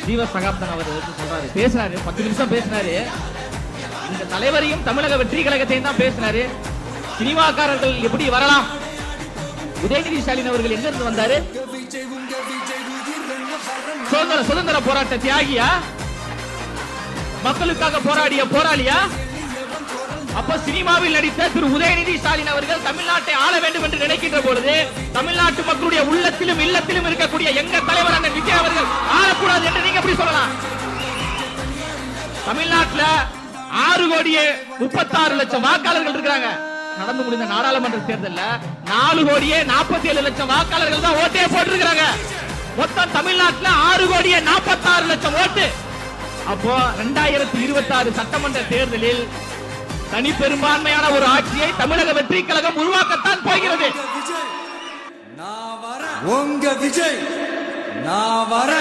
ஜீவ சகாப்தன் அவர் சொல்றாரு, பேசினாரு, 10 நிமிஷம் பேசினாரு. இந்த தலைவரையும் தமிழக வெற்றி கழகத்தையும் தான் பேசினாரு. சினிமாக்காரர்கள் எப்படி வரலாம்? உதயநிதி ஸ்டாலின் அவர்கள் எங்க இருந்து வந்தாரு? சுதந்திர போராட்ட தியாகியா? மக்களுக்காக போராடிய போராளியா? அப்ப சினிமாவில் நடித்த திரு உதயநிதி ஸ்டாலின் அவர்கள் தமிழ்நாட்டை ஆள வேண்டும் என்று நினைக்கின்ற பொழுது தமிழ்நாட்டு மக்களுடைய உள்ளத்திலும் இல்லத்திலும் இருக்கக்கூடிய எங்க தலைவர் அண்ணன் விஜய் அவர்கள் ஆளக்கூடாது என்று நீங்க எப்படி சொல்லலாம்? தமிழ்நாட்டில் 6,36,00,000 வாக்காளர்கள் இருக்கிறாங்க. நடந்து முடிந்த நாடாளுமன்ற தேர்தலில் 4,47,00,000 வாக்காளர்கள் தான் ஓட்டே போட்டிருக்கிறாங்க. மொத்தம் தமிழ்நாட்டில் 6,46,00,000 ஓட்டு. அப்போ 2026 சட்டமன்ற தேர்தலில் தனி பெரும்பான்மையான ஒரு ஆட்சியை தமிழக வெற்றி கழகம் உருவாக்கத்தான் போகிறது. உங்க விஜய் நான் வர